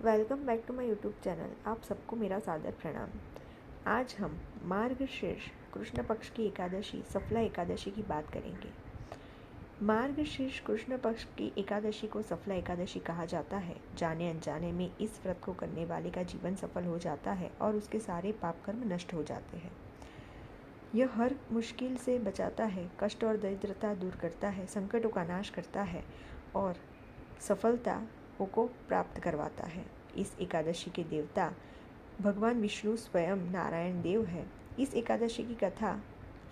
Welcome back to my YouTube channel. आप सबको मेरा सादर प्रणाम। आज हम मार्गशीर्ष कृष्ण पक्ष की एकादशी सफला एकादशी की बात करेंगे। मार्गशीर्ष कृष्ण पक्ष की एकादशी को सफला एकादशी कहा जाता है। जाने अनजाने में इस व्रत को करने वाले का जीवन सफल हो जाता है और उसके सारे पाप कर्म नष्ट हो जाते हैं। यह हर मुश्किल से बचाता है, कष्ट और दरिद्रता दूर करता है, संकटों का नाश करता है और सफलता को प्राप्त करवाता है। इस एकादशी के देवता भगवान विष्णु स्वयं नारायण देव है। इस एकादशी की कथा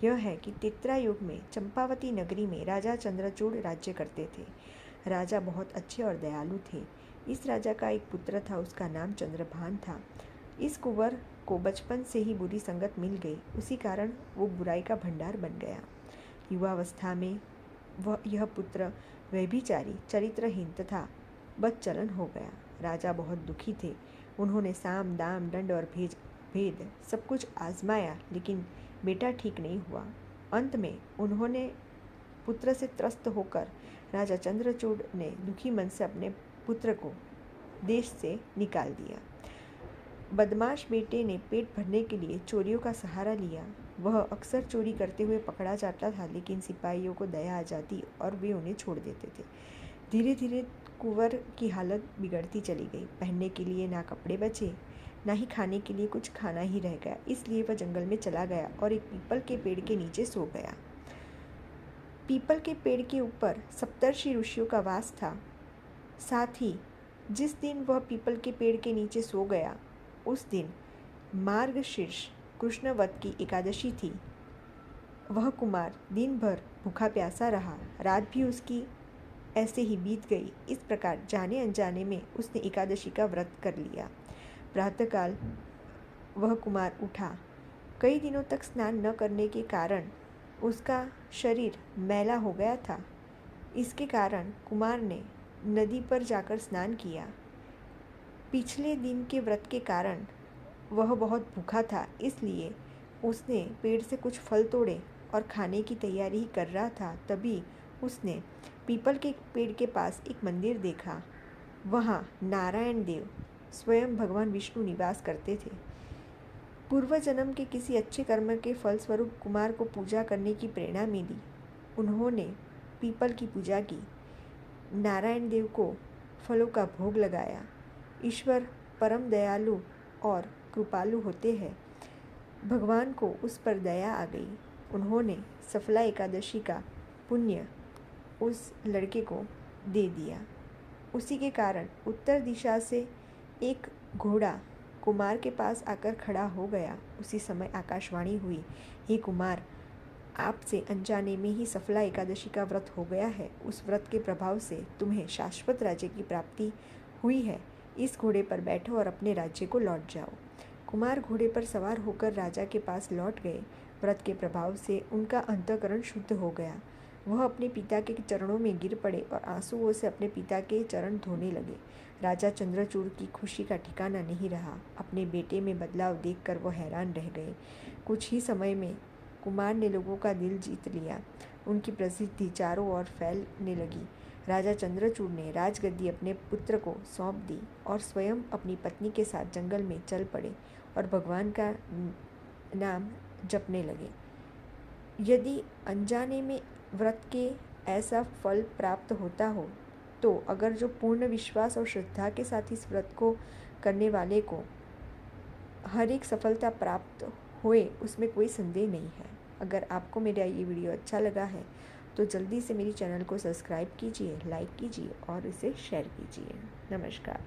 यह है कि त्रेता युग में चंपावती नगरी में राजा चंद्रचूड़ राज्य करते थे। राजा बहुत अच्छे और दयालु थे। इस राजा का एक पुत्र था, उसका नाम चंद्रभान था। इस कुंवर को बचपन से ही बुरी संगत मिल गई, उसी कारण वो बुराई का भंडार बन गया। युवावस्था में यह पुत्र व्यभिचारी, चरित्रहीन तथा बदचलन हो गया। राजा बहुत दुखी थे। उन्होंने साम दाम दंड और भेद सब कुछ आजमाया, लेकिन बेटा ठीक नहीं हुआ। अंत में उन्होंने पुत्र से त्रस्त होकर राजा चंद्रचूड़ ने दुखी मन से अपने पुत्र को देश से निकाल दिया। बदमाश बेटे ने पेट भरने के लिए चोरियों का सहारा लिया। वह अक्सर चोरी करते हुए पकड़ा जाता था, लेकिन सिपाहियों को दया आ जाती और वे उन्हें छोड़ देते थे। धीरे धीरे कुंवर की हालत बिगड़ती चली गई। पहनने के लिए ना कपड़े बचे, ना ही खाने के लिए कुछ खाना ही रह गया। इसलिए वह जंगल में चला गया और एक पीपल के पेड़ के नीचे सो गया। पीपल के पेड़ के ऊपर सप्तर्षि ऋषियों का वास था। साथ ही जिस दिन वह पीपल के पेड़ के नीचे सो गया, उस दिन मार्गशीर्ष कृष्ण वत की एकादशी थी। वह कुमार दिन भर भूखा प्यासा रहा। रात भी उसकी ऐसे ही बीत गई। इस प्रकार जाने अनजाने में उसने एकादशी का व्रत कर लिया। प्रातःकाल वह कुमार उठा। कई दिनों तक स्नान न करने के कारण उसका शरीर मैला हो गया था। इसके कारण कुमार ने नदी पर जाकर स्नान किया। पिछले दिन के व्रत के कारण वह बहुत भूखा था, इसलिए उसने पेड़ से कुछ फल तोड़े और खाने की तैयारी ही कर रहा था। तभी उसने पीपल के पेड़ के पास एक मंदिर देखा। वहाँ नारायण देव स्वयं भगवान विष्णु निवास करते थे। पूर्व जन्म के किसी अच्छे कर्म के फलस्वरूप कुमार को पूजा करने की प्रेरणा मिली। उन्होंने पीपल की पूजा की, नारायण देव को फलों का भोग लगाया। ईश्वर परम दयालु और कृपालु होते हैं। भगवान को उस पर दया आ गई। उन्होंने सफला एकादशी का पुण्य उस लड़के को दे दिया। उसी के कारण उत्तर दिशा से एक घोड़ा कुमार के पास आकर खड़ा हो गया। उसी समय आकाशवाणी हुई, हे कुमार, आपसे अनजाने में ही सफला एकादशी का व्रत हो गया है। उस व्रत के प्रभाव से तुम्हें शाश्वत राज्य की प्राप्ति हुई है। इस घोड़े पर बैठो और अपने राज्य को लौट जाओ। कुमार घोड़े पर सवार होकर राजा के पास लौट गए। व्रत के प्रभाव से उनका अंतःकरण शुद्ध हो गया। वह अपने पिता के चरणों में गिर पड़े और आंसुओं से अपने पिता के चरण धोने लगे। राजा चंद्रचूड़ की खुशी का ठिकाना नहीं रहा। अपने बेटे में बदलाव देखकर वह हैरान रह गए। कुछ ही समय में कुमार ने लोगों का दिल जीत लिया। उनकी प्रसिद्धि चारों ओर फैलने लगी। राजा चंद्रचूड़ ने राजगद्दी अपने पुत्र को सौंप दी और स्वयं अपनी पत्नी के साथ जंगल में चल पड़े और भगवान का नाम जपने लगे। यदि अनजाने में व्रत के ऐसा फल प्राप्त होता हो, तो अगर जो पूर्ण विश्वास और श्रद्धा के साथ इस व्रत को करने वाले को हर एक सफलता प्राप्त होए, उसमें कोई संदेह नहीं है। अगर आपको मेरा ये वीडियो अच्छा लगा है तो जल्दी से मेरी चैनल को सब्सक्राइब कीजिए, लाइक कीजिए और इसे शेयर कीजिए। नमस्कार।